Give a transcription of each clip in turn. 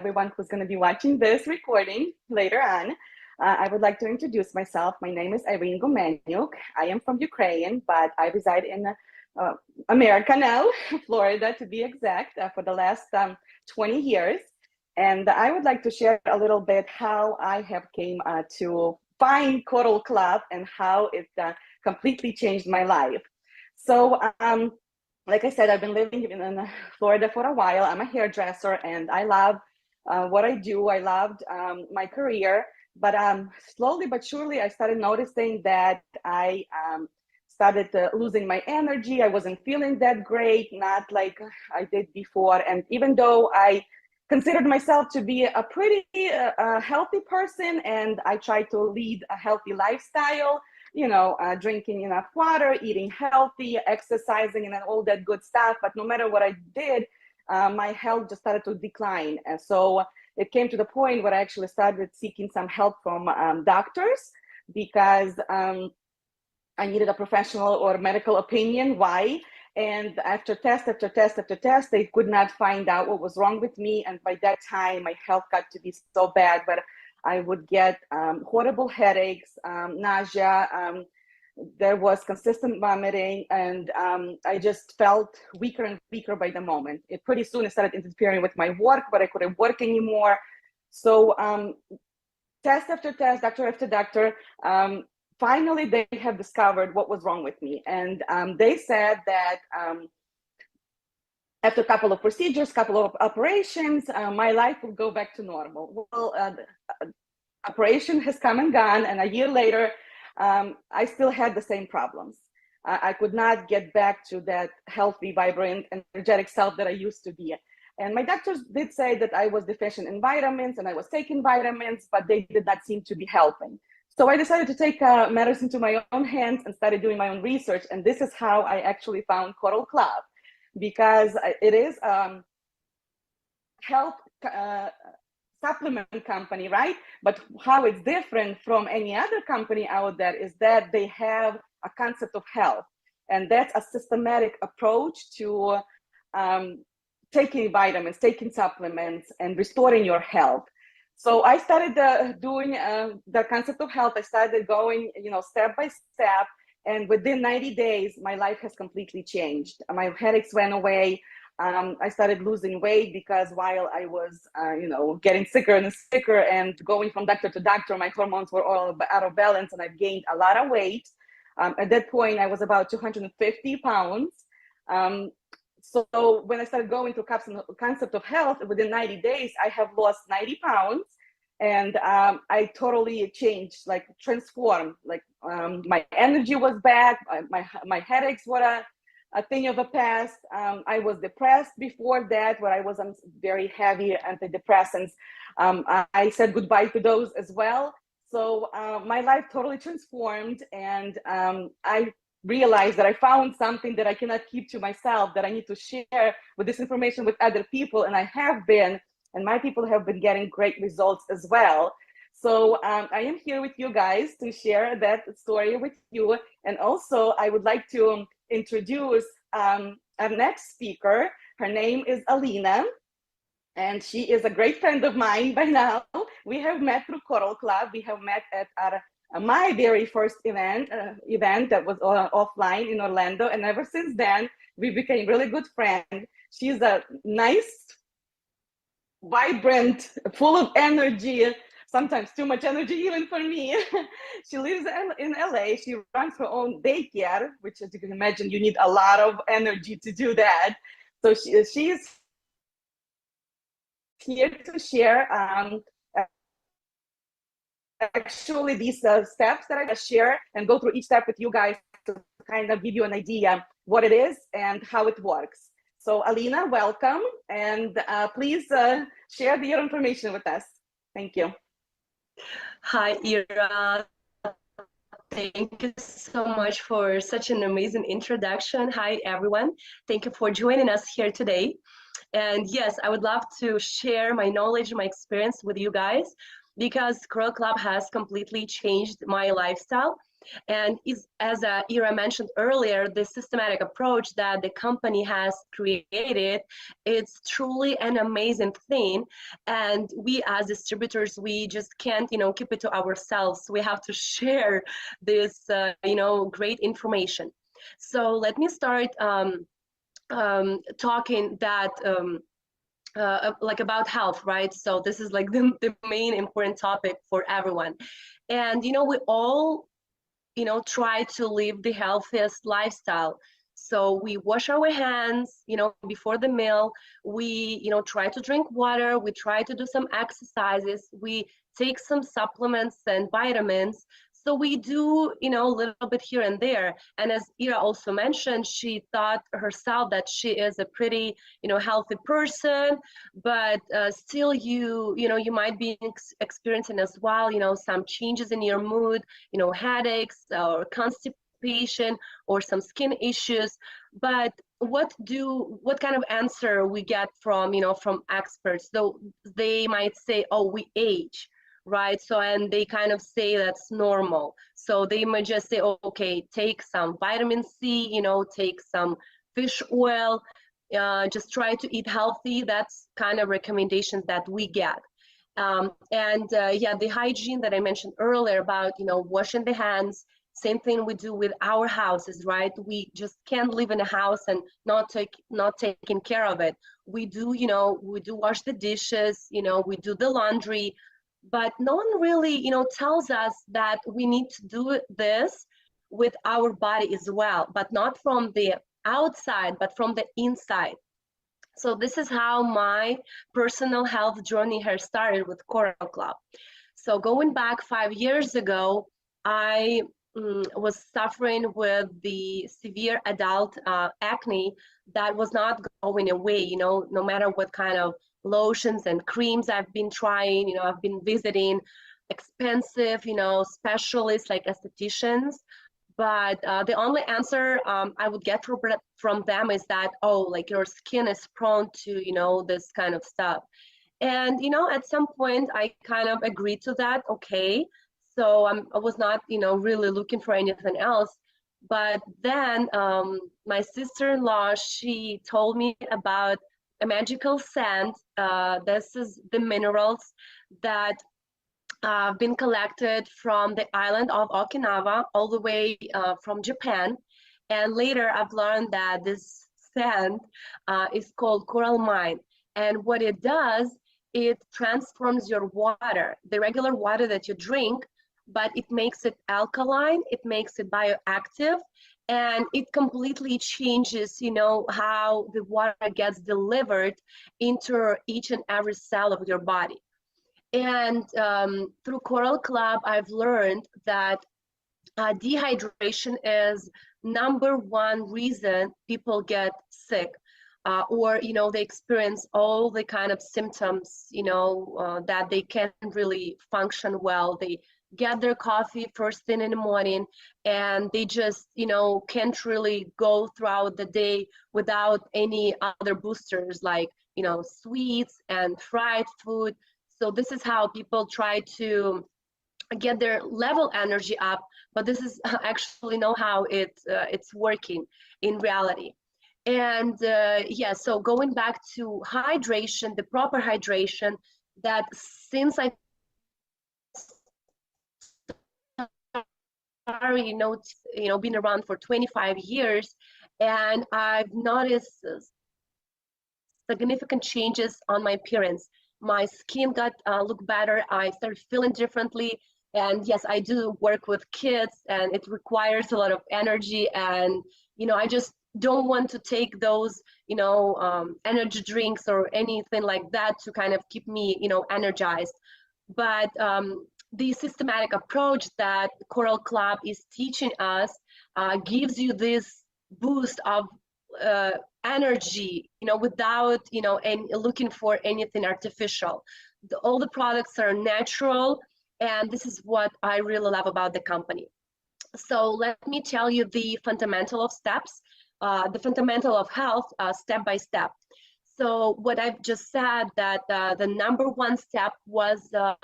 everyone who's going to be watching this recording later on. I would like to introduce myself. My name is Irene Gumenyuk. I am from Ukraine, but I reside in America now, Florida to be exact, for the last 20 years. And I would like to share a little bit how I have came to find Coral Club and how it completely changed my life. So, like I said, I've been living in Florida for a while. I'm a hairdresser and I love what I do. I loved my career, but slowly but surely I started noticing that I started losing my energy. I wasn't feeling that great, not like I did before. And even though I considered myself to be a pretty healthy person and I tried to lead a healthy lifestyle, drinking enough water, eating healthy, exercising, and all that good stuff. But no matter what I did, my health just started to decline. And so it came to the point where I actually started seeking some help from doctors because I needed a professional or medical opinion. Why? And after test after test after test, they could not find out what was wrong with me. And by that time, my health got to be so bad, but I would get horrible headaches, nausea. There was consistent vomiting, and I just felt weaker and weaker by the moment. Pretty soon it started interfering with my work, but I couldn't work anymore. So test after test, doctor after doctor, finally they have discovered what was wrong with me. And they said that after a couple of procedures, couple of operations, my life will go back to normal. Well, the operation has come and gone, and a year later, I still had the same problems. I could not get back to that healthy, vibrant, energetic self that I used to be. And my doctors did say that I was deficient in vitamins and I was taking vitamins, but they did not seem to be helping. So I decided to take matters into my own hands and started doing my own research. And this is how I actually found Coral Club, because it is health supplement company, right? But how it's different from any other company out there is that they have a concept of health. And that's a systematic approach to taking vitamins, taking supplements, and restoring your health. So I started doing the concept of health. I started going, step by step. And within 90 days, my life has completely changed. My headaches went away. I started losing weight because while I was, getting sicker and sicker and going from doctor to doctor, my hormones were all out of balance and I've gained a lot of weight. At that point, I was about 250 pounds. So when I started going to concept of health, within 90 days, I have lost 90 pounds. And I totally changed, like transformed. Like my energy was back. My headaches were a thing of the past. I was depressed before that, where I was on very heavy antidepressants. I said goodbye to those as well. So my life totally transformed, and I realized that I found something that I cannot keep to myself, that I need to share with this information with other people, and I have been, and my people have been getting great results as well. So I am here with you guys to share that story with you. And also I would like to introduce our next speaker. Her name is Alina, and she is a great friend of mine by now. We have met through Coral Club. We have met at my very first event that was offline in Orlando. And ever since then, we became really good friends. She's a nice, vibrant, full of energy, sometimes too much energy even for me. She lives in LA. She runs her own daycare, which, as you can imagine, you need a lot of energy to do that. So she's here to share actually these steps that I share and go through each step with you guys to kind of give you an idea what it is and how it works. So Alina, welcome, and please share your information with us. Thank you. Hi, Ira. Thank you so much for such an amazing introduction. Hi, everyone. Thank you for joining us here today. And yes, I would love to share my knowledge, my experience with you guys. because Coral Club has completely changed my lifestyle. And is, as Ira mentioned earlier, the systematic approach that the company has created, it's truly an amazing thing. And we as distributors, we just can't, keep it to ourselves. We have to share this, great information. So let me start talking that like about health, right? So this is like the main important topic for everyone. And we all try to live the healthiest lifestyle. So we wash our hands, before the meal. We, try to drink water. We try to do some exercises. We take some supplements and vitamins. So we do, a little bit here and there. And as Ira also mentioned, she thought herself that she is a pretty, healthy person, but still you might be experiencing as well, some changes in your mood, headaches or constipation or some skin issues. But what kind of answer we get from, from experts? Though they might say, oh, we age, right? So, and they kind of say that's normal. So they might just say, oh, okay, take some vitamin C, take some fish oil, just try to eat healthy. That's kind of recommendations that we get. Yeah, the hygiene that I mentioned earlier about, washing the hands, same thing we do with our houses, right? We just can't live in a house and not taking care of it. We do, we do wash the dishes, we do the laundry, but no one really, tells us that we need to do this with our body as well, but not from the outside, but from the inside. So this is how my personal health journey has started with Coral Club. So going back 5 years ago, I was suffering with the severe adult acne that was not going away, no matter what kind of lotions and creams I've been trying, I've been visiting expensive, specialists like estheticians. But the only answer I would get from them is that, oh, like your skin is prone to, this kind of stuff. And, at some point I kind of agreed to that. Okay. So I was not, really looking for anything else. But then my sister-in-law, she told me about a magical sand. This is the minerals that been collected from the island of Okinawa all the way from Japan. And later I've learned that this sand is called coral mine. And what it does, it transforms your water, the regular water that you drink, but it makes it alkaline, it makes it bioactive, and it completely changes, how the water gets delivered into each and every cell of your body. And through Coral Club, I've learned that dehydration is #1 reason people get sick, or they experience all the kind of symptoms, that they can't really function well. They get their coffee first thing in the morning, and they just can't really go throughout the day without any other boosters like sweets and fried food. So this is how people try to get their level energy up, but this is actually not how it's working in reality. And yeah, so going back to hydration, the proper hydration, that since I started, been around for 25 years, and I've noticed significant changes on my appearance. My skin got look better. I started feeling differently. And yes, I do work with kids, and it requires a lot of energy. And I just don't want to take those energy drinks or anything like that to kind of keep me energized. But the systematic approach that Coral Club is teaching us gives you this boost of energy, without, and looking for anything artificial. All the products are natural, and this is what I really love about the company. So let me tell you the fundamental of steps, the fundamental of health, step by step. So what I've just said, that the number one step was the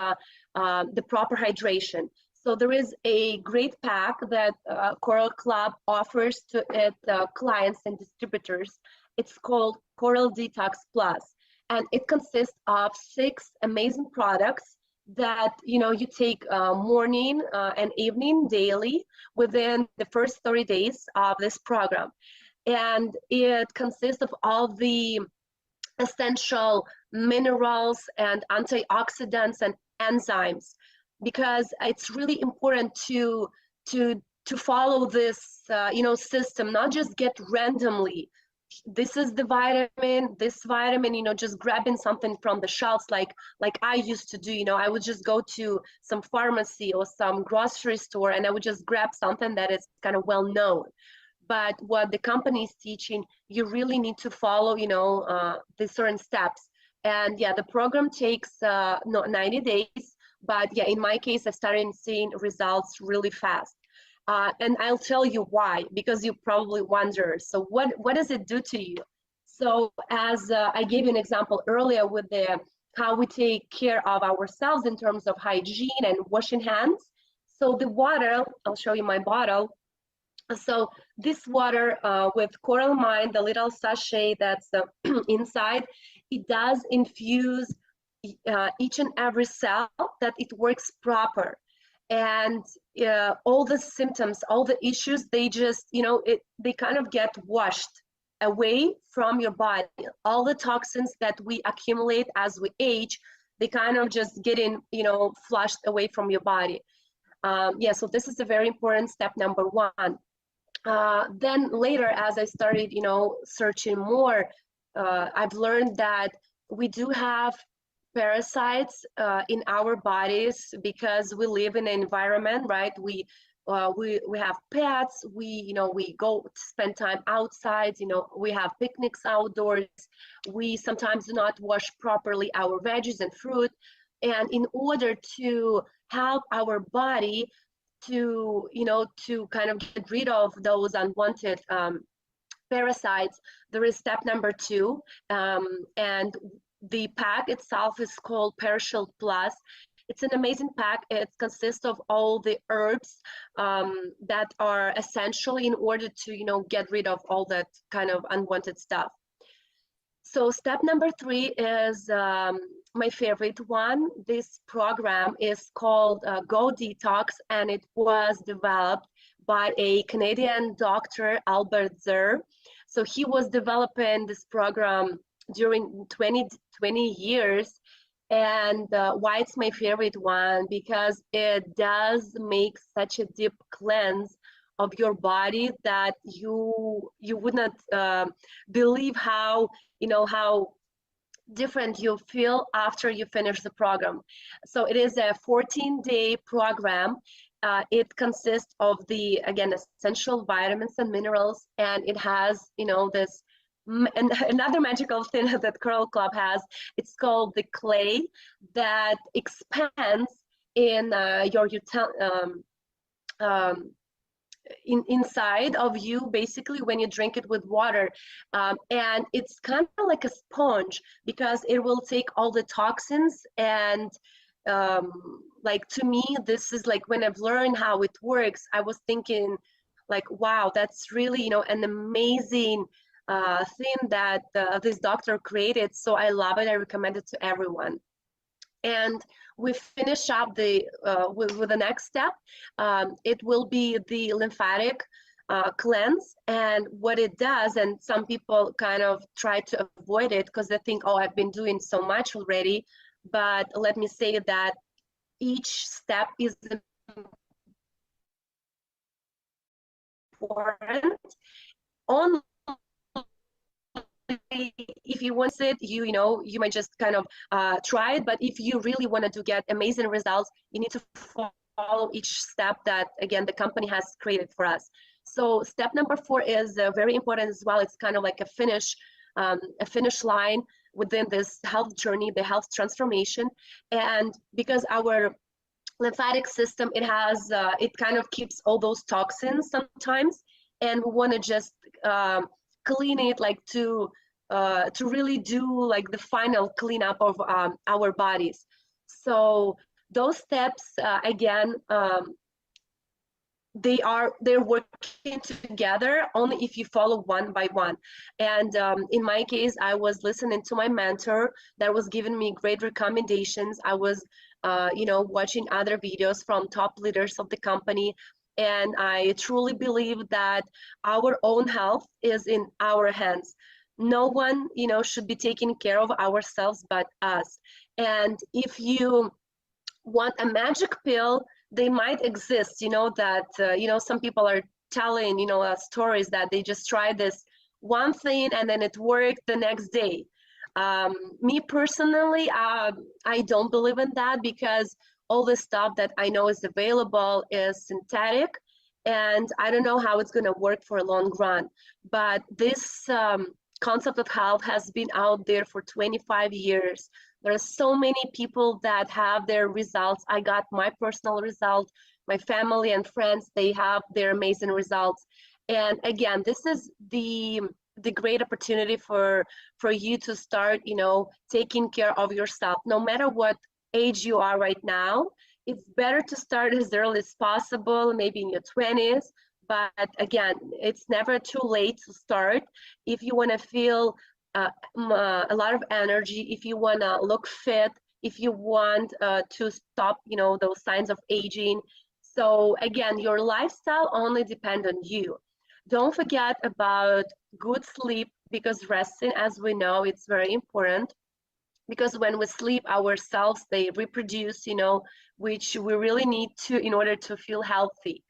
proper hydration. So there is a great pack that Coral Club offers to its clients and distributors. It's called Coral Detox Plus, and it consists of 6 amazing products that you take morning and evening daily within the first 30 days of this program. And it consists of all the essential minerals and antioxidants and enzymes, because it's really important to follow this system, not just get randomly this is the vitamin, this vitamin, just grabbing something from the shelves like I used to do. I would just go to some pharmacy or some grocery store and I would just grab something that is kind of well known. But what the company is teaching, you really need to follow, the certain steps. And yeah, the program takes 90 days, but yeah, in my case, I started seeing results really fast. And I'll tell you why, because you probably wonder, so what does it do to you? So as I gave you an example earlier with how we take care of ourselves in terms of hygiene and washing hands. So the water, I'll show you my bottle. So this water with Coral Mind, the little sachet that's inside, it does infuse each and every cell that it works proper. And all the symptoms, all the issues, they just, they kind of get washed away from your body. All the toxins that we accumulate as we age, they kind of just getting, flushed away from your body. Yeah, so this is a very important step number one. Then later, as I started, searching more, I've learned that we do have parasites in our bodies because we live in an environment, right? We have pets. We go spend time outside. We have picnics outdoors. We sometimes do not wash properly our veggies and fruit, and in order to help our body to kind of get rid of those unwanted parasites, there is step number 2, and the pack itself is called ParaShield Plus. It's an amazing pack. It consists of all the herbs that are essential in order to get rid of all that kind of unwanted stuff. So step number 3 is my favorite one. This program is called Go Detox, and it was developed by a Canadian doctor, Albert Zer. So he was developing this program during 20 years. And why it's my favorite one, because it does make such a deep cleanse of your body that you would not believe how different you feel after you finish the program. So it is a 14-day program. It consists of again, essential vitamins and minerals, and it has this and another magical thing that Coral Club has. It's called the clay that expands in your inside of you, basically, when you drink it with water, and it's kind of like a sponge, because it will take all the toxins. And like, to me, this is like, when I've learned how it works, I was thinking like, wow, that's really an amazing thing that this doctor created. So I love it. I recommend it to everyone. And we finish up with the next step. It will be the lymphatic cleanse. And what it does, and some people kind of try to avoid it because they think, oh, I've been doing so much already. But let me say that each step is important. Only if you want it, you might just kind of try it. But if you really wanted to get amazing results, you need to follow each step that, again, the company has created for us. So step number 4 is very important as well. It's kind of like a finish line within this health journey, the health transformation. And because our lymphatic system, it kind of keeps all those toxins sometimes, and we want to just clean it, like to to really do like the final cleanup of our bodies. So those steps, again, they're working together only if you follow one by one. And in my case, I was listening to my mentor that was giving me great recommendations. I was watching other videos from top leaders of the company, and I truly believe that our own health is in our hands. No one should be taking care of ourselves but us. And if you want a magic pill, they might exist, that some people are telling stories that they just tried this one thing and then it worked the next day. Me personally, I don't believe in that, because all the stuff that I know is available is synthetic, and I don't know how it's going to work for a long run. But this concept of health has been out there for 25 years. There are so many people that have their results. I got my personal result. My family and friends, they have their amazing results. And again, this is the great opportunity for you to start, taking care of yourself. No matter what age you are right now, it's better to start as early as possible, maybe in your 20s. But again, it's never too late to start. If you want to feel a lot of energy, if you want to look fit, if you want to stop, those signs of aging. So again, your lifestyle only depends on you. Don't forget about good sleep, because resting, as we know, it's very important. Because when we sleep, our cells, they reproduce, which we really need to in order to feel healthy.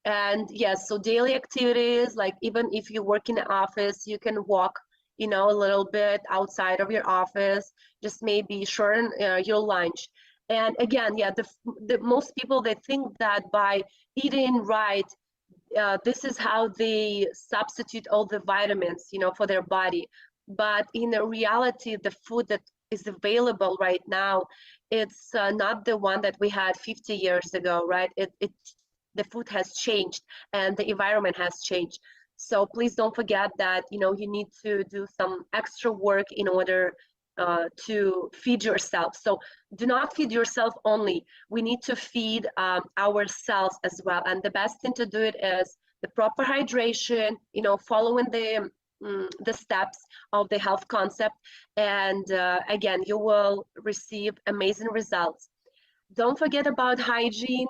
And yes, so daily activities, like even if you work in the office, you can walk, a little bit outside of your office, just maybe shorten your lunch. And again, yeah, the most people, they think that by eating right, this is how they substitute all the vitamins, for their body. But in reality, the food that is available right now, it's not the one that we had 50 years ago, right? The food has changed and the environment has changed. So please don't forget that, you need to do some extra work in order to feed yourself. So do not feed yourself only. We need to feed ourselves as well. And the best thing to do it is the proper hydration, following the steps of the health concept. And again, you will receive amazing results. Don't forget about hygiene.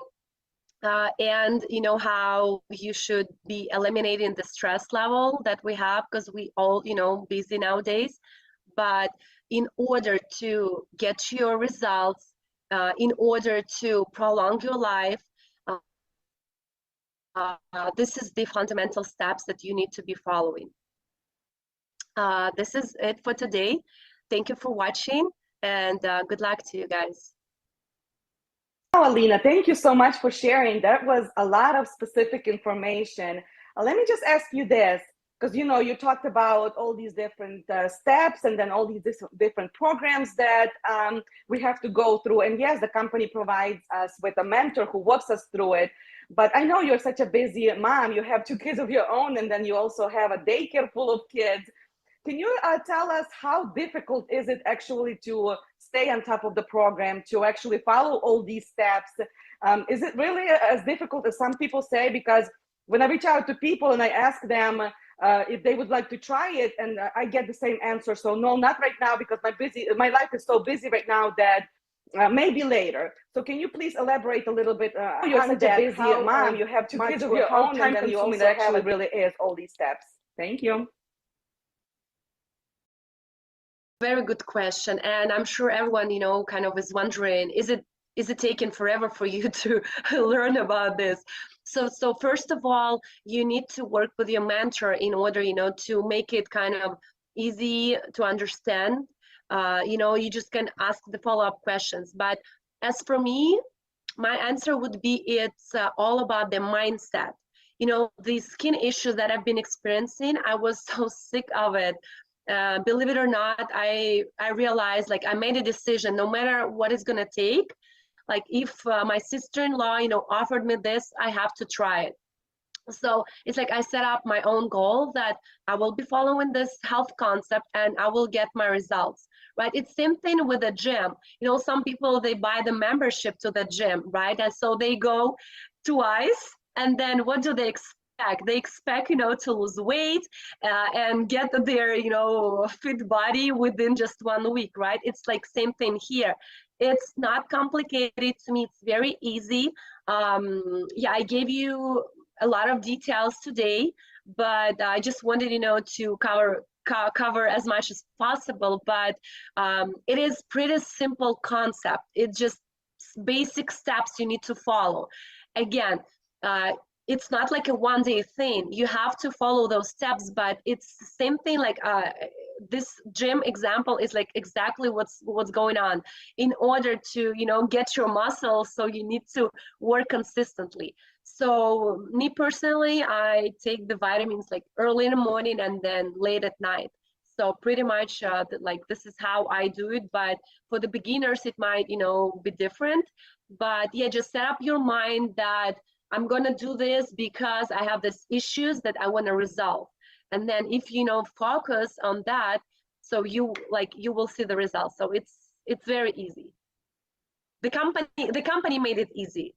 And how you should be eliminating the stress level that we have, because we all busy nowadays. But in order to get your results, in order to prolong your life, this is the fundamental steps that you need to be following. This is it for today. Thank you for watching, and good luck to you guys. Oh, Alina, thank you so much for sharing. That was a lot of specific information. Let me just ask you this, because you talked about all these different steps, and then all these different programs that we have to go through. And yes, the company provides us with a mentor who walks us through it. But I know you're such a busy mom. You have 2 kids of your own, and then you also have a daycare full of kids. Can you tell us how difficult is it actually to stay on top of the program, to actually follow all these steps? Is it really as difficult as some people say? Because when I reach out to people and I ask them if they would like to try it, and I get the same answer. So no, not right now, because my life is so busy right now that maybe later. So can you please elaborate a little bit? You're such a busy mom. You have 2 kids of your own, and then you also actually really is all these steps. Thank you. Very good question, and I'm sure everyone, kind of is wondering, is it taking forever for you to learn about this? So first of all, you need to work with your mentor in order, to make it kind of easy to understand. You just can ask the follow-up questions. But as for me, my answer would be it's all about the mindset. The skin issues that I've been experiencing, I was so sick of it. Believe it or not, I realized, like, I made a decision, no matter what it's gonna take. Like, if my sister-in-law, offered me this, I have to try it. So it's like I set up my own goal that I will be following this health concept and I will get my results, right? It's same thing with the gym. You know, some people, they buy the membership to the gym, right? And so they go twice, and then what do they expect? They expect, you know, to lose weight and get their, you know, fit body within just 1 week, right? It's like same thing here. It's not complicated to me. It's very easy. Yeah, I gave you a lot of details today, but I just wanted, you know, to cover as much as possible. But it is pretty simple concept. It's just basic steps you need to follow. Again, it's not like a one-day thing. You have to follow those steps, but it's the same thing. Like this gym example is like exactly what's going on. In order to, you know, get your muscles, so you need to work consistently. So me personally, I take the vitamins like early in the morning and then late at night. So pretty much like this is how I do it. But for the beginners, it might, you know, be different. But yeah, just set up your mind that I'm gonna do this because I have these issues that I want to resolve. And then if you know focus on that, so you will see the results. So it's very easy. The company made it easy.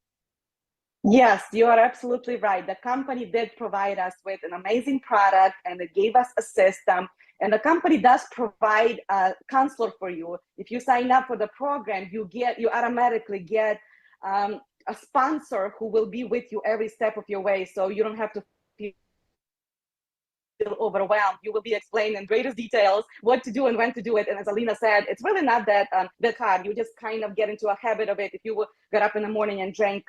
Yes, you are absolutely right. The company did provide us with an amazing product, and it gave us a system. And the company does provide a counselor for you. If you sign up for the program, you automatically get a sponsor who will be with you every step of your way. So you don't have to feel overwhelmed. You will be explained in greatest details what to do and when to do it. And as Alina said, it's really not that hard. You just kind of get into a habit of it. If you would get up in the morning and drink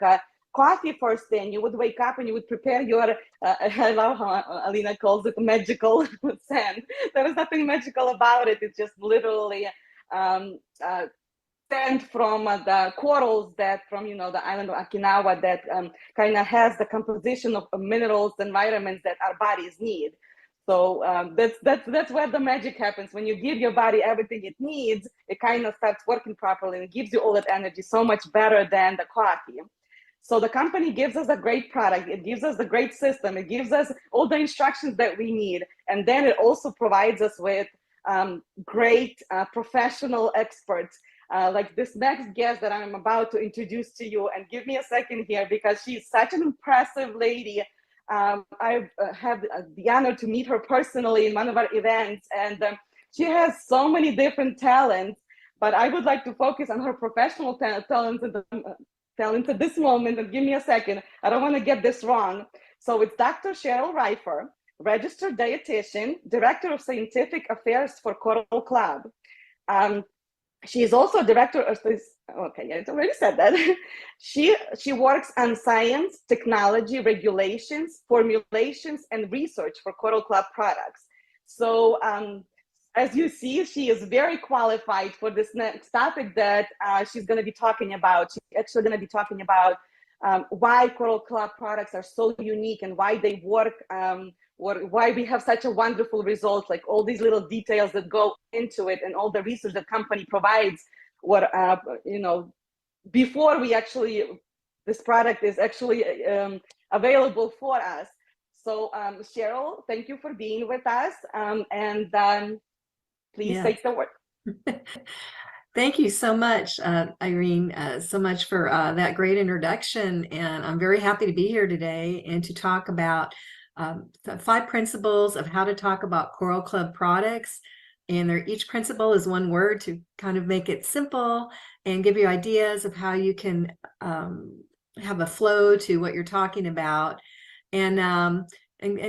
coffee first thing, you would wake up and you would prepare your, I love how Alina calls it magical sand. There is nothing magical about it. It's just literally sand from the corals that from, you know, the island of Okinawa that kind of has the composition of minerals and vitamins that our bodies need. So that's where the magic happens. When you give your body everything it needs, it kind of starts working properly and gives you all that energy so much better than the coffee. So the company gives us a great product. It gives us a great system. It gives us all the instructions that we need. And then it also provides us with great professional experts. Like this next guest that I'm about to introduce to you, and give me a second here because she's such an impressive lady. I've had the honor to meet her personally in one of our events, and she has so many different talents, but I would like to focus on her professional talents at this moment, and give me a second. I don't want to get this wrong. So it's Dr. Cheryl Reifer, registered dietitian, director of scientific affairs for Coral Club. She is also director of this. Okay, I already said that. She works on science, technology, regulations, formulations, and research for Coral Club products. So as you see, she is very qualified for this next topic that she's going to be talking about. She's actually going to be talking about why Coral Club products are so unique and why they work, why we have such a wonderful result, like all these little details that go into it and all the research the company provides. What, you know, before we actually, this product is actually available for us. So Cheryl, thank you for being with us. Please take the word. Thank you so much, Irene, so much for that great introduction. And I'm very happy to be here today and to talk about the 5 principles of how to talk about Coral Club products. And each principle is one word to kind of make it simple and give you ideas of how you can have a flow to what you're talking about. And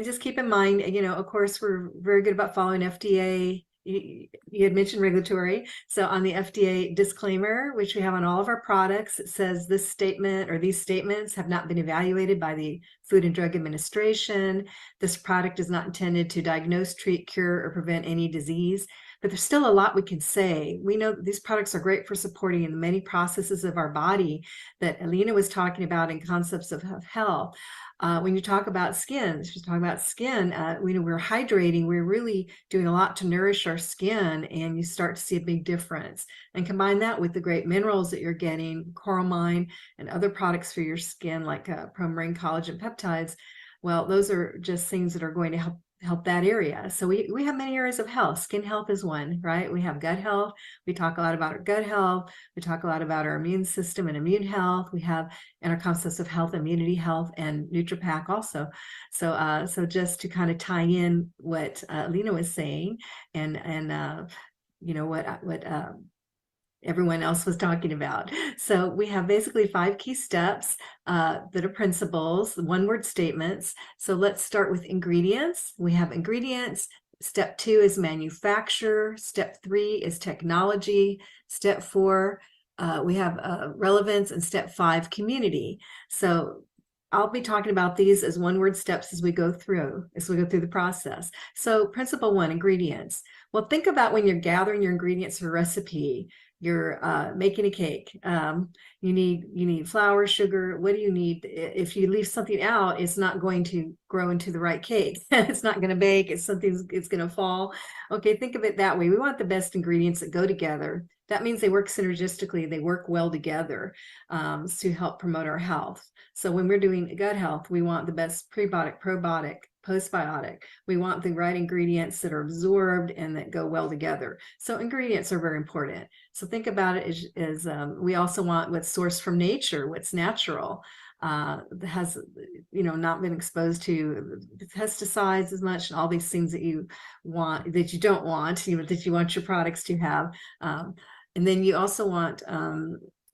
just keep in mind, you know, of course, we're very good about following FDA. You had mentioned regulatory. So on the FDA disclaimer, which we have on all of our products, it says this statement or these statements have not been evaluated by the Food and Drug Administration. This product is not intended to diagnose, treat, cure, or prevent any disease. But there's still a lot we can say. We know that these products are great for supporting the many processes of our body that Alina was talking about in concepts of health. When you talk about skin, she's talking about skin, we're hydrating, we're really doing a lot to nourish our skin, and you start to see a big difference. And combine that with the great minerals that you're getting, Coral Mine and other products for your skin like Promarine collagen peptides. Well, those are just things that are going to help that area. So we have many areas of health. Skin health is one, right? We have gut health. We talk a lot about our gut health. We talk a lot about our immune system and immune health. We have in our concepts of health, immunity health, and NutriPack also. So just to kind of tie in what Lena was saying, and what everyone else was talking about. So we have basically 5 key steps that are principles, one-word statements. So let's start with ingredients. We have ingredients. Step 2 is manufacture. Step 3 is technology. Step 4, we have relevance, and step 5, community. So I'll be talking about these as one-word steps as we go through the process. So principle 1, ingredients. Well, think about when you're gathering your ingredients for a recipe. You're making a cake. You need flour, sugar. What do you need? If you leave something out, it's not going to grow into the right cake. It's not going to bake. It's going to fall. Okay, think of it that way. We want the best ingredients that go together. That means they work synergistically. They work well together to help promote our health. So when we're doing gut health, we want the best prebiotic, probiotic, postbiotic. We want the right ingredients that are absorbed and that go well together. So ingredients are very important. So think about it as we also want what's sourced from nature, what's natural, that has not been exposed to pesticides as much, and all these things that you want, that you don't want, that you want your products to have. And then you also want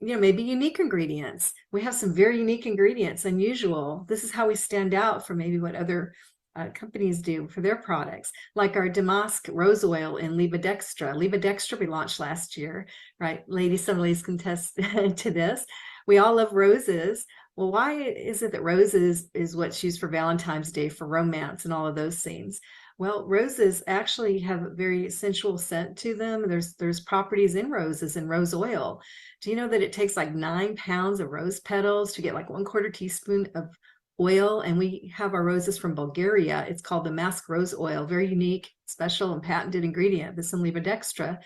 maybe unique ingredients. We have some very unique ingredients, unusual. This is how we stand out from maybe what other companies do for their products, like our Damask rose oil and Levodextra. Levodextra we launched last year, right? Some ladies can test to this. We all love roses. Well, why is it that roses is what's used for Valentine's Day, for romance and all of those things? Well, roses actually have a very sensual scent to them. There's properties in roses and rose oil. Do you know that it takes like 9 pounds of rose petals to get like 1/4 teaspoon of oil? And we have our roses from Bulgaria. It's called the Damask rose oil, very unique, special, and patented ingredient. This and Levodextra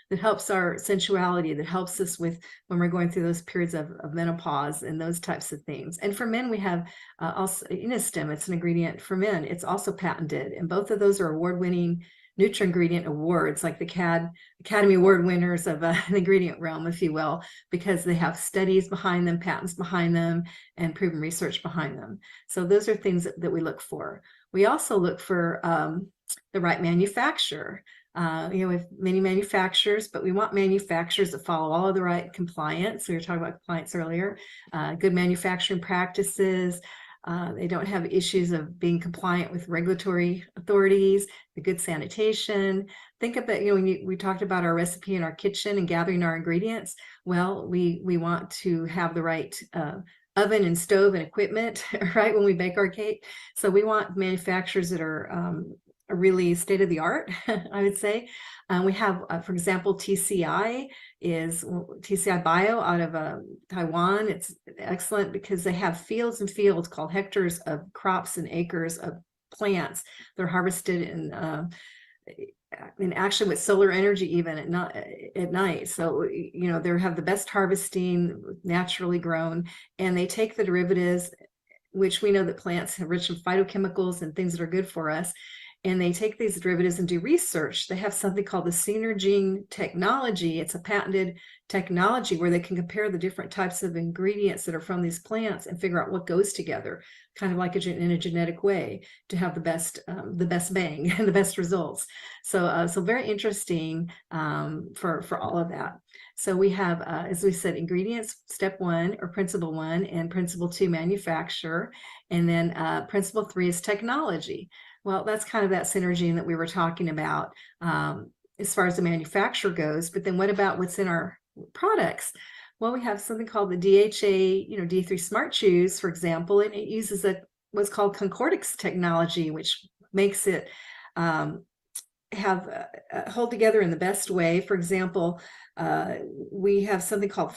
that helps our sensuality, that helps us with when we're going through those periods of menopause and those types of things. And for men, we have also Inistim. It's an ingredient for men. It's also patented. And both of those are award-winning NutriIngredient awards, like the Academy Award winners of the ingredient realm, if you will, because they have studies behind them, patents behind them, and proven research behind them. So those are things that we look for. We also look for the right manufacturer. We have many manufacturers, but we want manufacturers that follow all of the right compliance. We were talking about compliance earlier. Good manufacturing practices. They don't have issues of being compliant with regulatory authorities, the good sanitation. Think about, when we talked about our recipe in our kitchen and gathering our ingredients. Well, we want to have the right oven and stove and equipment, right, when we bake our cake. So we want manufacturers that are really state of the art, I would say. We have, for example, TCI Bio out of Taiwan. It's excellent because they have fields and fields called hectares of crops and acres of plants. They're harvested and actually with solar energy even at night. So, they have the best harvesting, naturally grown, and they take the derivatives, which we know that plants are rich in phytochemicals and things that are good for us. And they take these derivatives and do research. They have something called the Synergene technology. It's a patented technology where they can compare the different types of ingredients that are from these plants and figure out what goes together, kind of like in a genetic way, to have the best bang and the best results. So very interesting for all of that. So we have, as we said, ingredients, step 1 or principle 1, and principle 2, manufacture, and then principle 3 is technology. Well, that's kind of that synergy that we were talking about as far as the manufacturer goes. But then what about what's in our products? Well, we have something called the DHA, D3 Smart Chews, for example, and it uses what's called Concordix technology, which makes it hold together in the best way. For example, we have something called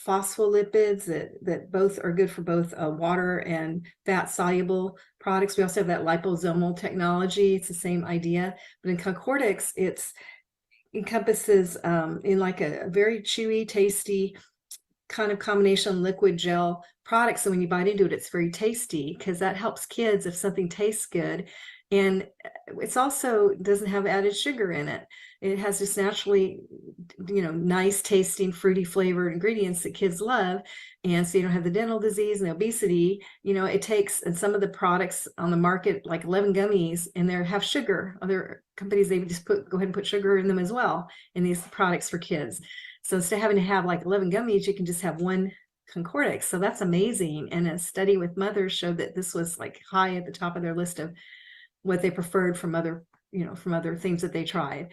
phospholipids that both are good for both water and fat soluble products. We also have that liposomal technology. It's the same idea, but in Concordix, it encompasses in like a very chewy, tasty kind of combination liquid gel product. So when you bite into it, it's very tasty, because that helps kids if something tastes good. And it's also doesn't have added sugar in it. It has just naturally, nice tasting, fruity flavored ingredients that kids love. And so you don't have the dental disease and obesity. It takes, and some of the products on the market, like 11 gummies, and they have sugar. Other companies, they just go ahead and put sugar in them as well in these products for kids. So instead of having to have like 11 gummies, you can just have one Concordix. So that's amazing. And a study with mothers showed that this was like high at the top of their list of what they preferred from other things that they tried.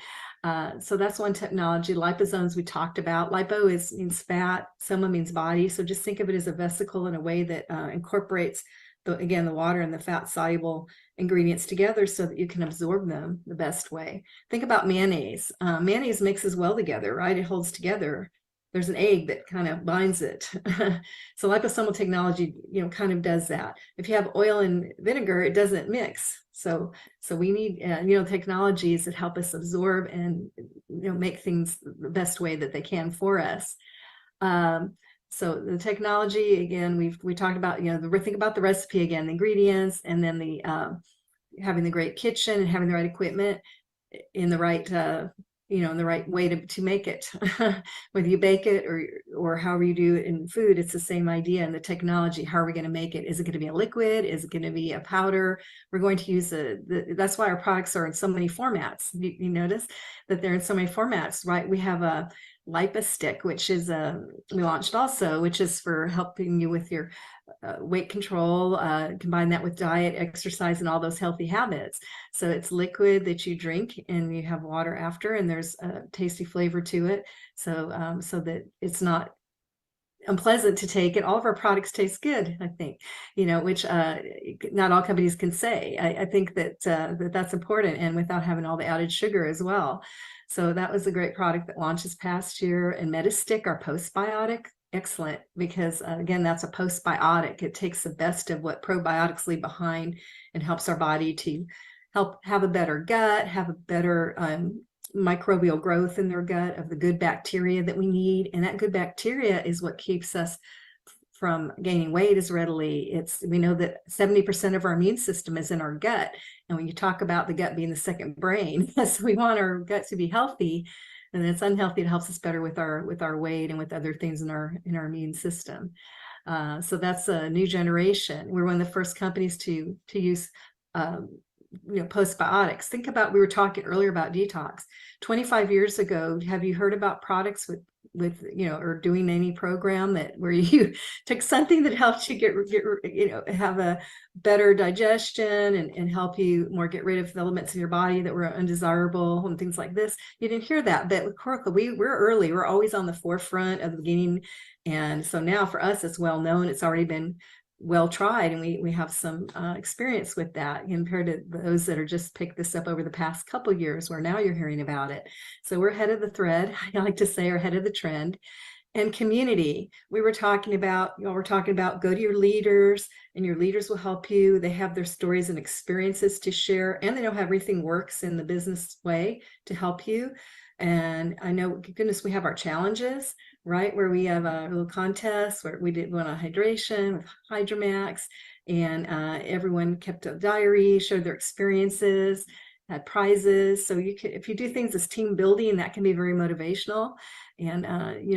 So that's one technology. Liposomes we talked about. Lipo means fat, soma means body. So just think of it as a vesicle in a way that incorporates the water and the fat soluble ingredients together so that you can absorb them the best way. Think about mayonnaise. Mayonnaise mixes well together, right? It holds together. There's an egg that kind of binds it. So liposomal technology, kind of does that. If you have oil and vinegar, it doesn't mix. So we need, technologies that help us absorb and, make things the best way that they can for us. So the technology, again, we talked about, think about the recipe again, the ingredients, and then the having the great kitchen and having the right equipment in the right, in the right way to make it. Whether you bake it or however you do it in food, it's the same idea. And the technology, how are we going to make it? Is it going to be a liquid? Is it going to be a powder? We're going to use that's why our products are in so many formats. You notice that they're in so many formats, right? We have a LipoStick, which is we launched also, which is for helping you with your weight control, combine that with diet, exercise, and all those healthy habits. So it's liquid that you drink and you have water after, and there's a tasty flavor to it. So so that it's not unpleasant to take, and all of our products taste good, I think, which not all companies can say. I think that that's important, and without having all the added sugar as well. So that was a great product that launched this past year. And Metastick, our postbiotic, excellent, because again, that's a postbiotic. It takes the best of what probiotics leave behind and helps our body to help have a better gut, have a better microbial growth in their gut of the good bacteria that we need. And that good bacteria is what keeps us from gaining weight as readily. We know that 70% of our immune system is in our gut. And when you talk about the gut being the second brain, so we want our gut to be healthy, and it's unhealthy, it helps us better with our weight and with other things in our immune system. So that's a new generation. We're one of the first companies to use postbiotics. Think about, we were talking earlier about detox. 25 years ago, have you heard about products with or doing any program where you took something that helps you have a better digestion and help you more get rid of the elements in your body that were undesirable and things like this? You didn't hear that. But with Coracle, we're early. We're always on the forefront of the beginning. And so now for us, it's well known. It's already been well tried, and we have some experience with that compared to those that are just picked this up over the past couple of years, where now you're hearing about it. So we're ahead of the thread. I like to say, we're ahead of the trend. And community, we're talking about go to your leaders, and your leaders will help you. They have their stories and experiences to share, and they know how everything works in the business way to help you. And I know, goodness, we have our challenges, right? Where we have a little contest where we did one on hydration with Hydromax, and everyone kept a diary, showed their experiences, had prizes. So if you do things as team building, that can be very motivational, and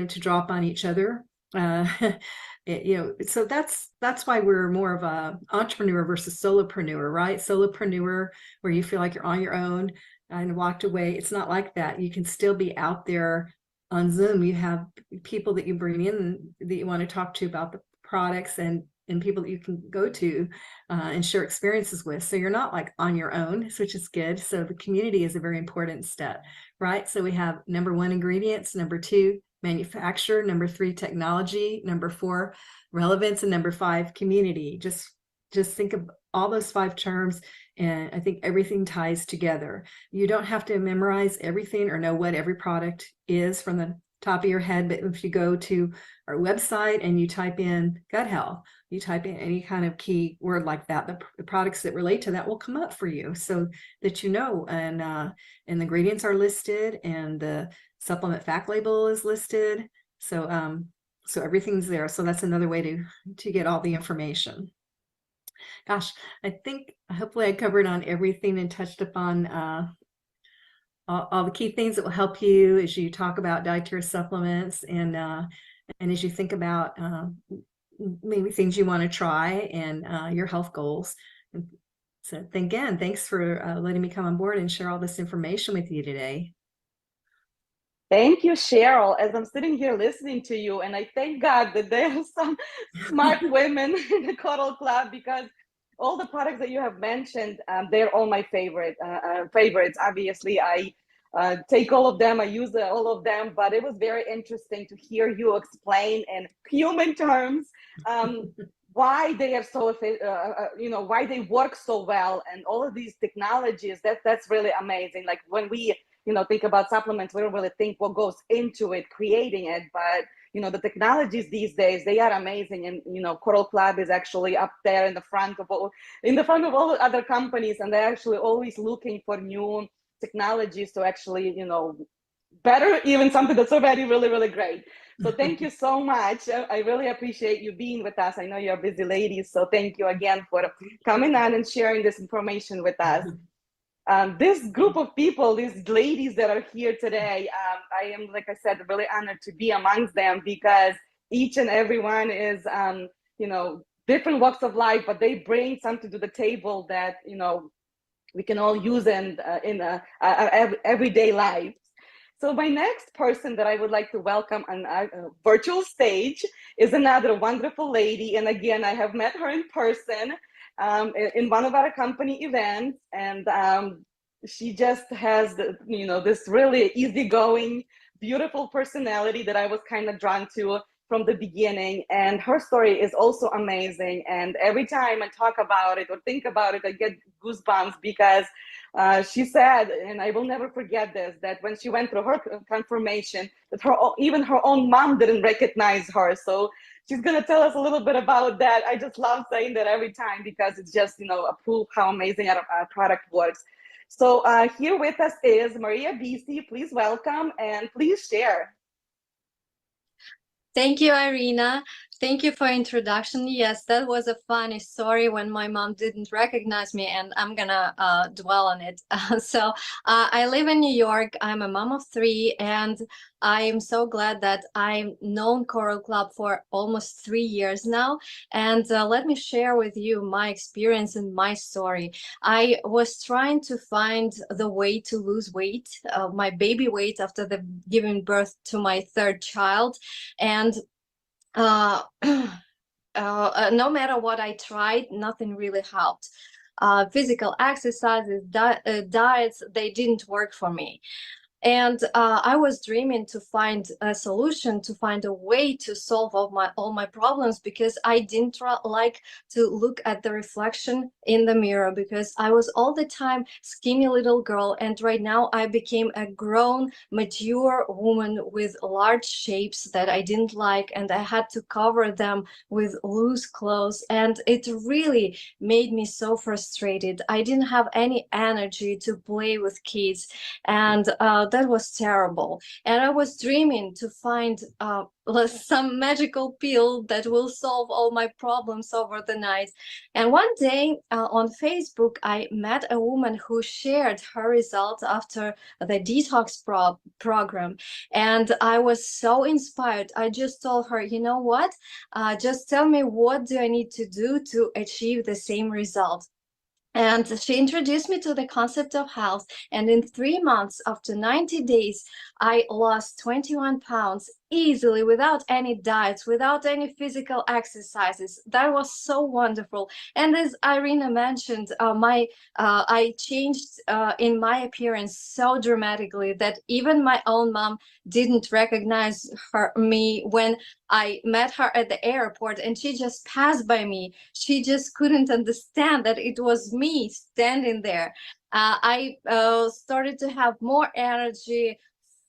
to draw up on each other. So that's why we're more of a entrepreneur versus solopreneur, right? Solopreneur, where you feel like you're on your own and walked away. It's not like that. You can still be out there on Zoom. You have people that you bring in that you want to talk to about the products, and people that you can go to and share experiences with. So you're not like on your own, which is good. So the community is a very important step, right? So we have number 1, ingredients, number 2, manufacture, number 3, technology, number 4, relevance, and number 5, community. Just think of all those 5 terms, and I think everything ties together. You don't have to memorize everything or know what every product is from the top of your head, but if you go to our website and you type in gut health, you type in any kind of key word like that, the products that relate to that will come up for you, so that and the ingredients are listed, and the supplement fact label is listed. So So everything's there. So that's another way to get all the information. Gosh, hopefully I covered on everything and touched upon all the key things that will help you as you talk about dietary supplements and as you think about maybe things you want to try and your health goals. So again, thanks for letting me come on board and share all this information with you today. Thank you, Cheryl. As I'm sitting here listening to you, and I thank God that there are some smart women in the Coral Club, because all the products that you have mentioned, they're all my favorites. Obviously, I take all of them, I use all of them, but it was very interesting to hear you explain in human terms why they are so, why they work so well, and all of these technologies. That's really amazing. Like when we think about supplements, we don't really think what goes into it, creating it, but the technologies these days, they are amazing. And Coral Club is actually up there in the front of all the other companies, and they're actually always looking for new technologies to actually better even something that's already really, really great. So thank you so much. I really appreciate you being with us. I know you're busy ladies, so thank you again for coming on and sharing this information with us. This group of people, these ladies that are here today, I am, like I said, really honored to be amongst them, because each and every one is, different walks of life, but they bring something to the table that, we can all use in our everyday lives. So my next person that I would like to welcome on our virtual stage is another wonderful lady. And again, I have met her in person in one of our company events, and she just has this really easygoing, beautiful personality that I was kind of drawn to from the beginning. And her story is also amazing, and every time I talk about it or think about it, I get goosebumps, because she said, and I will never forget this, that when she went through her confirmation, that even her own mom didn't recognize her. So she's going to tell us a little bit about that. I just love saying that every time, because it's just, a proof how amazing our product works. So here with us is Maria BC. Please welcome, and please share. Thank you, Irina. Thank you for introduction. Yes, that was a funny story when my mom didn't recognize me, and I'm gonna dwell on it. So I live in New York. I'm a mom of 3, and I am so glad that I've known Coral Club for almost 3 years now. And let me share with you my experience and my story. I was trying to find the way to lose weight, my baby weight, after giving birth to my 3rd child. And no matter what I tried, nothing really helped. Physical exercises, diets, they didn't work for me. And I was dreaming to find a solution, to find a way to solve all my problems, because I didn't like to look at the reflection in the mirror, because I was all the time skinny little girl, and right now I became a grown, mature woman with large shapes that I didn't like, and I had to cover them with loose clothes, and it really made me so frustrated. I didn't have any energy to play with kids, and that was terrible. And I was dreaming to find some magical pill that will solve all my problems over the night. And one day on Facebook, I met a woman who shared her results after the detox program. And I was so inspired. I just told her, you know what? Just tell me, what do I need to do to achieve the same result? And she introduced me to the concept of health. And in 3 months, after 90 days, I lost 21 pounds easily, without any diets, without any physical exercises. That was so wonderful. And as Irina mentioned, I changed in my appearance so dramatically that even my own mom didn't recognize me when I met her at the airport, and she just passed by me. She just couldn't understand that it was me standing there. I started to have more energy,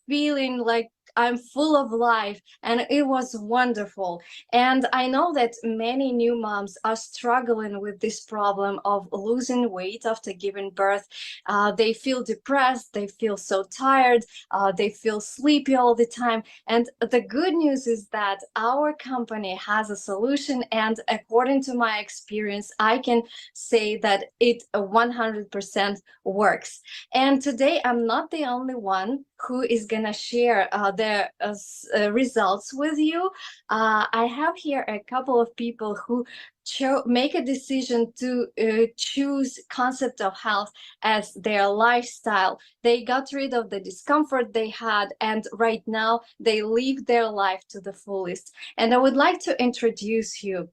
feeling like I'm full of life, and it was wonderful. And I know that many new moms are struggling with this problem of losing weight after giving birth. They feel depressed, they feel so tired, they feel sleepy all the time. And the good news is that our company has a solution, and according to my experience, I can say that it 100% works. And today I'm not the only one who is gonna share their results with you. I have here a couple of people who make a decision to choose concept of health as their lifestyle. They got rid of the discomfort they had, and right now they live their life to the fullest. And I would like to introduce you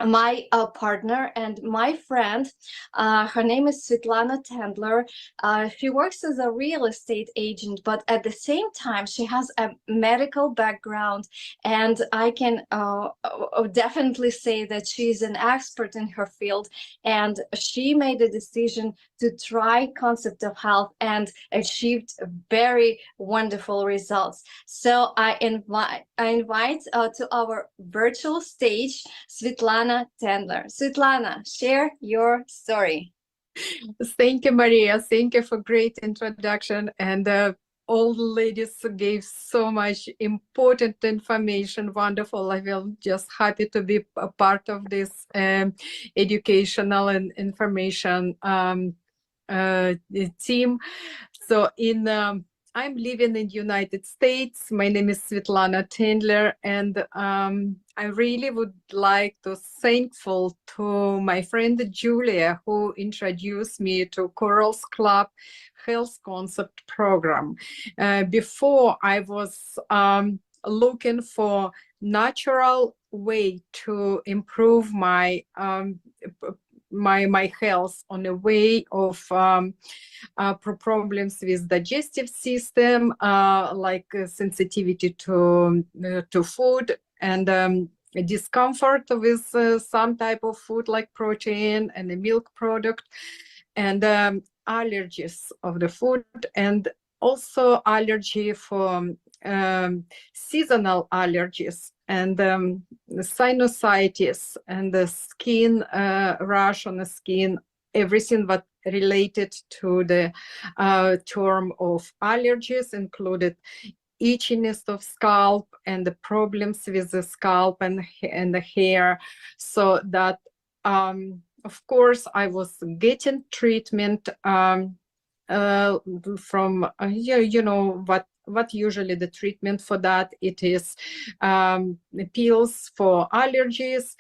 my partner and my friend. Her name is Svetlana Tendler. She works as a real estate agent, but at the same time, she has a medical background, and I can definitely say that she's an expert in her field. And she made a decision to try concept of health and achieved very wonderful results. So I invite to our virtual stage Svetlana Tendler. Svetlana, share your story. Thank you, Maria. Thank you for great introduction. And all the ladies gave so much important information. Wonderful. I feel just happy to be a part of this educational and information team. So I'm living in the United States. My name is Svetlana Tendler, and I really would like to thankful to my friend Julia, who introduced me to Corals Club Health Concept Program. Before, I was looking for natural way to improve my my health on a way of problems with digestive system, like sensitivity to food, and discomfort with some type of food like protein and a milk product, and allergies of the food, and also allergy for seasonal allergies, and sinusitis, and the skin rash on the skin, everything that related to the term of allergies included itchiness of scalp and the problems with the scalp and the hair. So that of course I was getting treatment from you know what usually the treatment for that, it is pills for allergies,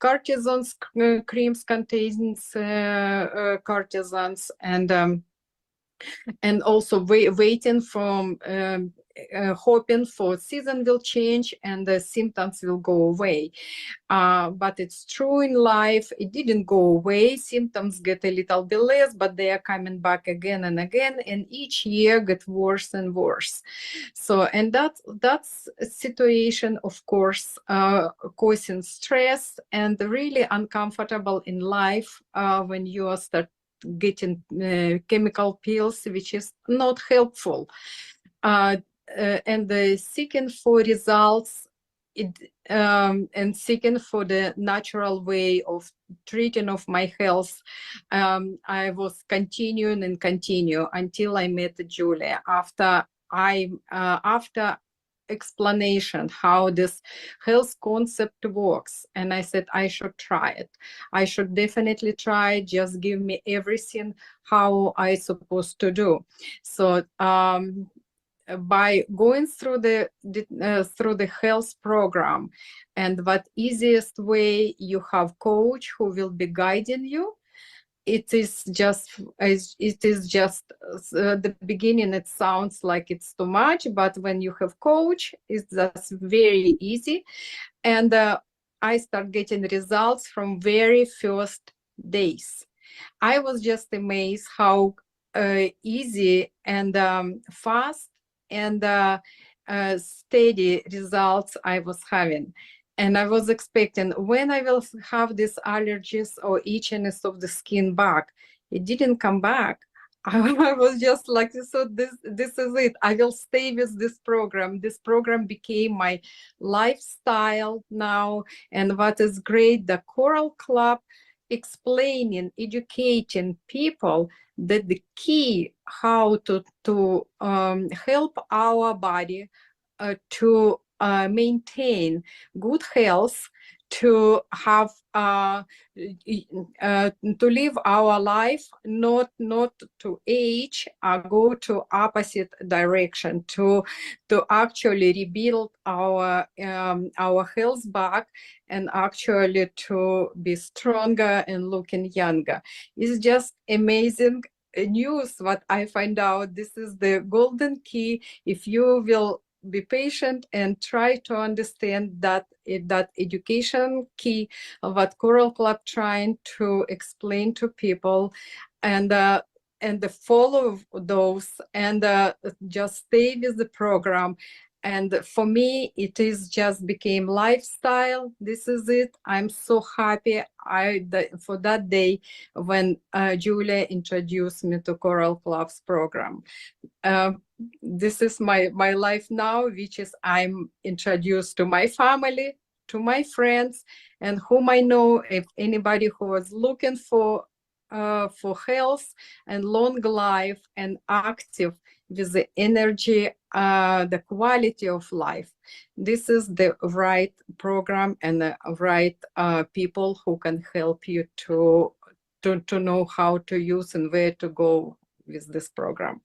cortisone creams contains cortisons, and also waiting from hoping for season will change and the symptoms will go away. But it's true in life, it didn't go away. Symptoms get a little bit less, but they are coming back again and again, and each year get worse and worse. So, and that's a situation, of course, causing stress and really uncomfortable in life when you start getting chemical pills, which is not helpful. And the seeking for results, and seeking for the natural way of treating of my health, I was continuing and continue until I met Julia. After explanation how this health concept works, and I said I should try it. I should definitely try. Just give me everything how I supposed to do. So by going through the health program, and what easiest way, you have coach who will be guiding you. It is just the beginning, it sounds like it's too much, but when you have coach, it's just very easy. And I start getting results from very first days. I was just amazed how easy and fast and steady results I was having. And I was expecting when I will have these allergies or itchiness of the skin back. It didn't come back. I was just like, so this is it. I will stay with this program. This program became my lifestyle now. And what is great, the Coral Club explaining, educating people that the key how to help our body to maintain good health, to have to live our life, not to age or go to opposite direction, to actually rebuild our health back, and actually to be stronger and looking younger. It's just amazing news what I find out. This is the golden key. If you will be patient and try to understand that that education key of what Coral Club trying to explain to people, and follow those, and just stay with the program. And for me, it is just became lifestyle. This is it. I'm so happy for that day when Julia introduced me to Coral Club's program. This is my life now, which is I'm introduced to my family, to my friends, and whom I know. If anybody who was looking for health and long life and active with the energy, the quality of life, this is the right program and the right people who can help you to know how to use and where to go with this program.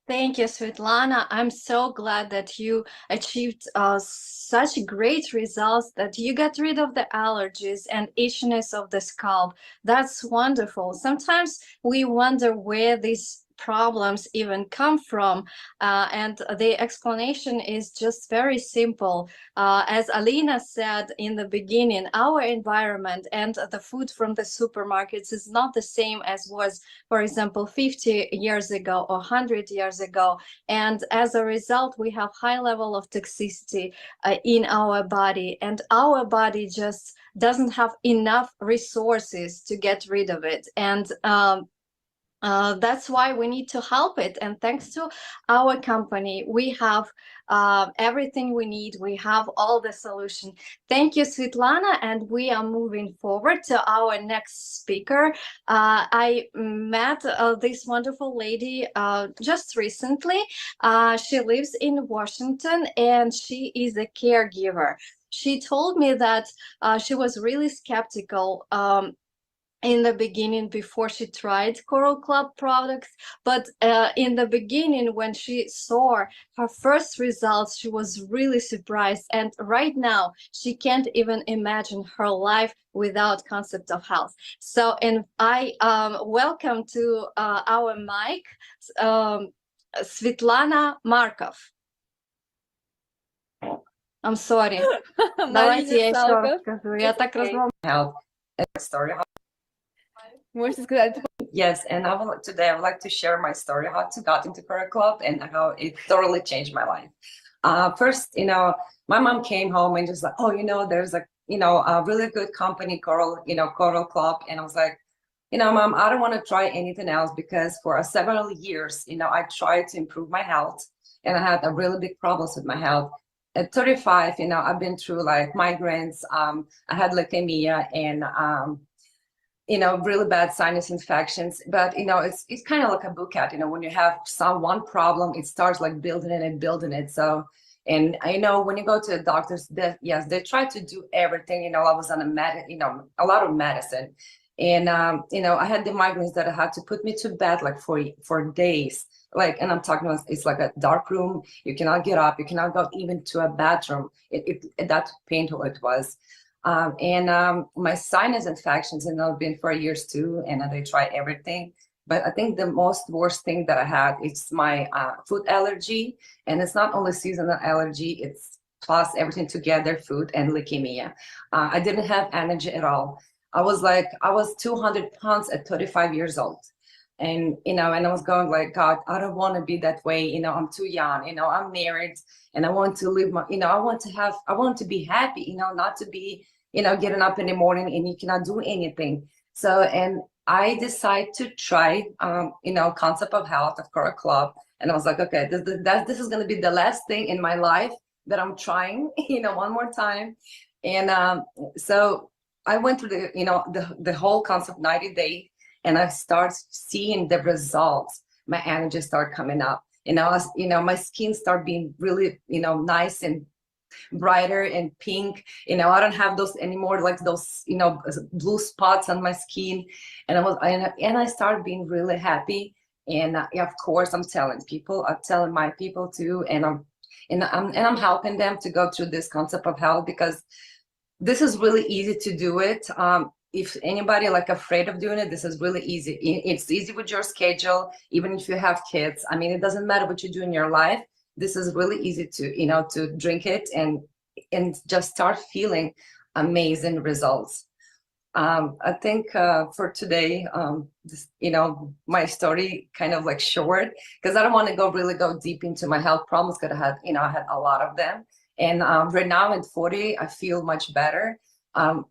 Thank you, Svetlana. I'm so glad that you achieved such great results, that you got rid of the allergies and itchiness of the scalp. That's wonderful. Sometimes we wonder where these problems even come from, and the explanation is just very simple. As Alina said in the beginning, our environment and the food from the supermarkets is not the same as was, for example, 50 years ago or 100 years ago, and as a result we have high level of toxicity in our body, and our body just doesn't have enough resources to get rid of it. And that's why we need to help it. And thanks to our company, we have everything we need. We have all the solution. Thank you, Svetlana. And we are moving forward to our next speaker. I met this wonderful lady just recently. She lives in Washington, and she is a caregiver. She told me that she was really skeptical in the beginning before she tried Coral Club products, but in the beginning when she saw her first results, she was really surprised, and right now she can't even imagine her life without concept of health. So, and I welcome to our mic Svetlana Markov. I'm sorry. Давайте я еще раз скажу. Я так Health story. Можете сказать? Yes, and today I would like to share my story, how I got into Coral Club and how it thoroughly changed my life. First, my mom came home and just like, oh, there's a really good company, Coral Club. And I was like, Mom, I don't want to try anything else, because for several years, I tried to improve my health, and I had a really big problems with my health. At 35, I've been through like migraines. I had leukemia and really bad sinus infections. But it's kind of like a bouquet. When you have one problem, it starts like building it and building it. So, and I know when you go to the doctors, they try to do everything. I was on a lot of medicine, and I had the migraines that had to put me to bed like for days. Like, and I'm talking about, it's like a dark room. You cannot get up. You cannot go even to a bathroom. That painful it was. My sinus infections, I've been for years too, and they try everything. But I think the most worst thing that I had is my food allergy, and it's not only seasonal allergy, it's plus everything together, food and leukemia. I didn't have energy at all. I was 200 pounds at 35 years old. And, and I was going like, God, I don't want to be that way. I'm too young, I'm married, and I want to live I want to be happy, not to be, getting up in the morning and you cannot do anything. So, and I decided to try, concept of health of Cora Club. And I was like, okay, this is going to be the last thing in my life that I'm trying, one more time. And so I went through the whole concept 90 day, and I start seeing the results. My energy start coming up, my skin start being really, nice and brighter and pink. I don't have those anymore, like those, blue spots on my skin. And I started being really happy. And of course, I'm telling my people too, and I'm helping them to go through this concept of health, because this is really easy to do it. If anybody like afraid of doing it, this is really easy. It's easy with your schedule, even if you have kids. I mean, it doesn't matter what you do in your life. This is really easy to, to drink it and just start feeling amazing results. I think for today, my story kind of like short, because I don't want to go deep into my health problems, because I had a lot of them. And right now at 40, I feel much better. I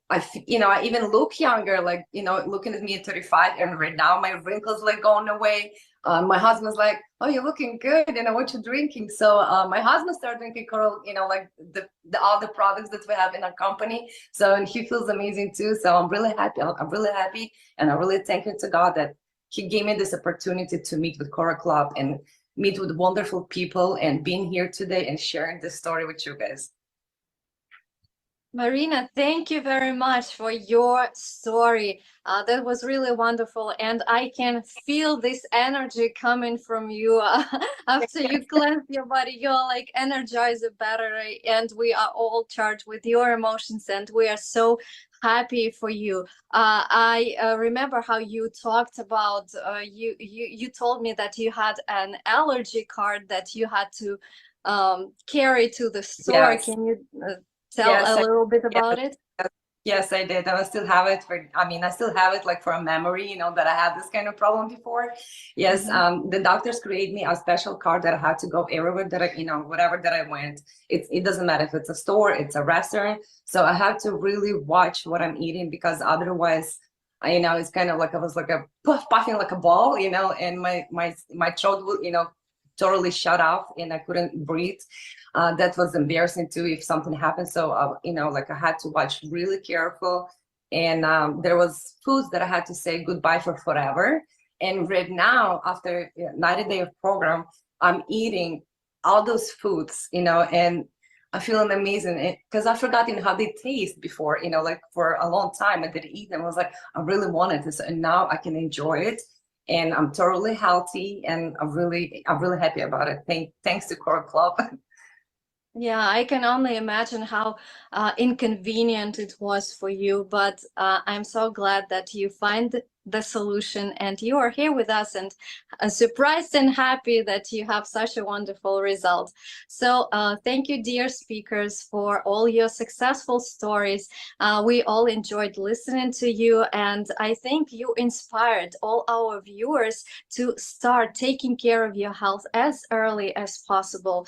even look younger, like, looking at me at 35, and right now my wrinkles like going away. My husband's like, oh, you're looking good, what you're drinking. So my husband started drinking Coral, like all the products that we have in our company. So, and he feels amazing too. So I'm really happy. And I really thank you to God that he gave me this opportunity to meet with Cora Club and meet with wonderful people, and being here today and sharing this story with you guys. Marina, thank you very much for your story. That was really wonderful, and I can feel this energy coming from you. After you cleanse your body, you're like energized battery, and we are all charged with your emotions, and we are so happy for you. I remember how you talked about, you told me that you had an allergy card that you had to carry to the store. Yes. Can you tell a little bit about it? Yes, I did. I still have it I still have it like for a memory, that I had this kind of problem before. Yes. The doctors create me a special card that I had to go everywhere that whatever that I went. It doesn't matter if it's a store, it's a restaurant. So I have to really watch what I'm eating, because otherwise, it's kind of like I was like a puffing like a ball, and my throat will, totally shut off, and I couldn't breathe. That was embarrassing too if something happened. So like I had to watch really careful, and there was foods that I had to say goodbye for forever. And right now, after 90 day of program, I'm eating all those foods, and I'm feeling amazing, because I've forgotten how they taste before, like for a long time I didn't eat them. I was like, I really wanted this, and now I can enjoy it. And I'm totally healthy, and I'm really happy about it. Thanks to Cora Club. Yeah, I can only imagine how inconvenient it was for you, but I'm so glad that you find the solution, and you are here with us, and surprised and happy that you have such a wonderful result. So thank you, dear speakers, for all your successful stories. We all enjoyed listening to you, and I think you inspired all our viewers to start taking care of your health as early as possible,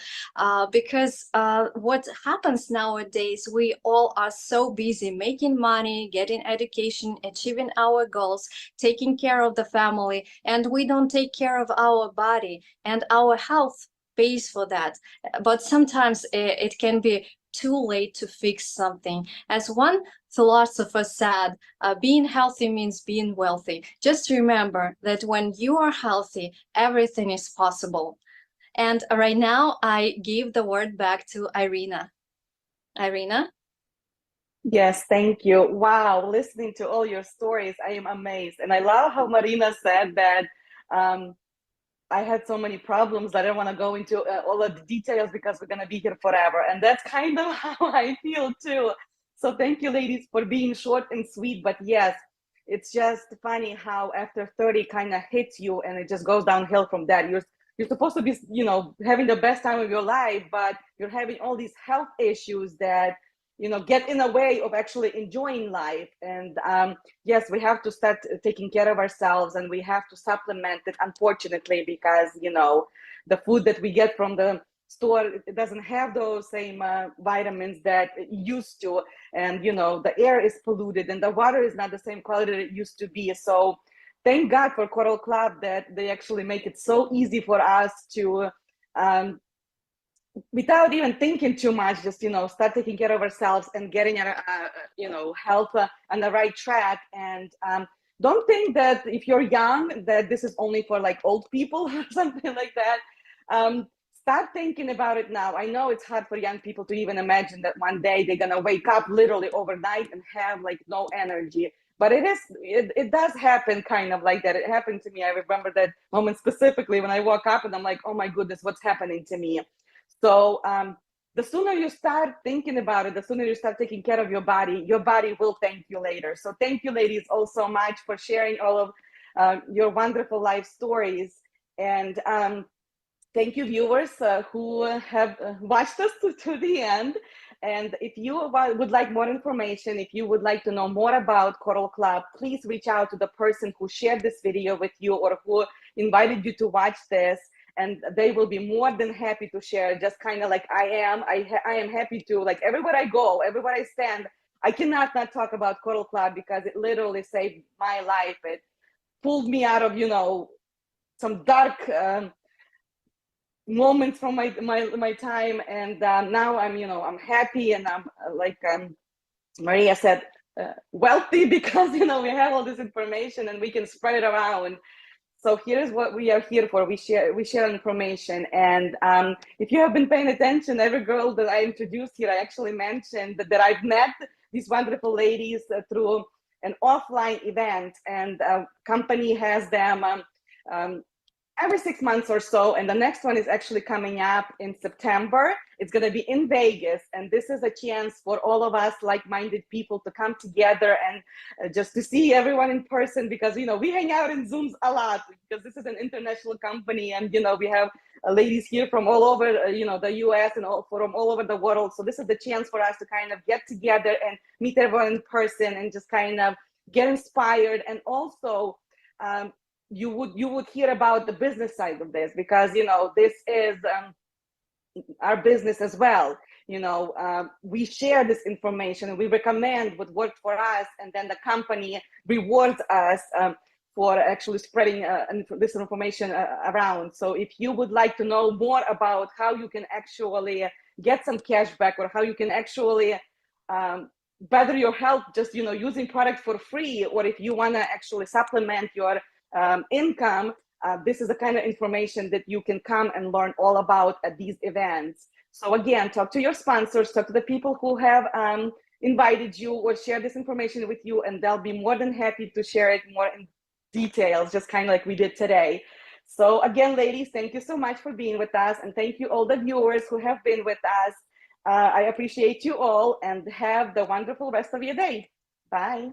because what happens nowadays, we all are so busy making money, getting education, achieving our goals, taking care of the family, and we don't take care of our body, and our health pays for that. But sometimes it can be too late to fix something. As one philosopher said, being healthy means being wealthy. Just remember that when you are healthy, everything is possible. And right now, I give the word back to Irina. Irina? Yes, thank you. Wow, listening to all your stories, I am amazed. And I love how Marina said that I had so many problems that I don't want to go into all of the details, because we're going to be here forever. And that's kind of how I feel too. So thank you, ladies, for being short and sweet. But yes, it's just funny how after 30 kind of hits you, and it just goes downhill from that. You're supposed to be, having the best time of your life, but you're having all these health issues that get in the way of actually enjoying life. And yes, we have to start taking care of ourselves, and we have to supplement it, unfortunately, because the food that we get from the store, it doesn't have those same vitamins that it used to, and the air is polluted, and the water is not the same quality that it used to be. So thank God for Coral Club that they actually make it so easy for us to, without even thinking too much, just, start taking care of ourselves and getting our, health on the right track. And don't think that if you're young, that this is only for like old people or something like that. Start thinking about it now. I know it's hard for young people to even imagine that one day they're gonna wake up literally overnight and have like no energy. But it does happen kind of like that. It happened to me. I remember that moment specifically when I woke up and I'm like, oh my goodness, what's happening to me? So the sooner you start thinking about it, the sooner you start taking care of your body will thank you later. So thank you, ladies, all so much for sharing all of your wonderful life stories. And thank you, viewers who have watched us to the end. And if you would like more information, if you would like to know more about Coral Club, please reach out to the person who shared this video with you or who invited you to watch this. And they will be more than happy to share, just kind of like I am. I am happy to, like, everywhere I go, everywhere I stand, I cannot not talk about Coral Club because it literally saved my life. It pulled me out of, some dark moments from my time. And now I'm happy, and I'm like Maria said, wealthy because, we have all this information and we can spread it around. So here's what we are here for. We share information. And if you have been paying attention, every girl that I introduced here, I actually mentioned that I've met these wonderful ladies through an offline event, and company has them every 6 months or so. And the next one is actually coming up in September. It's going to be in Vegas. And this is a chance for all of us like-minded people to come together and just to see everyone in person, because, we hang out in Zooms a lot because this is an international company. And, we have ladies here from all over, the US and from all over the world. So this is the chance for us to kind of get together and meet everyone in person and just kind of get inspired. And also, you would hear about the business side of this, because this is our business as well. We share this information and we recommend what worked for us, and then the company rewards us for actually spreading this information around. So if you would like to know more about how you can actually get some cash back, or how you can actually better your health just using products for free, or if you want to actually supplement your income, this is the kind of information that you can come and learn all about at these events. So again, talk to your sponsors, talk to the people who have invited you or share this information with you, and they'll be more than happy to share it more in details, just kind of like we did today. So again, ladies, thank you so much for being with us, and thank you all the viewers who have been with us. I appreciate you all, and have the wonderful rest of your day. Bye.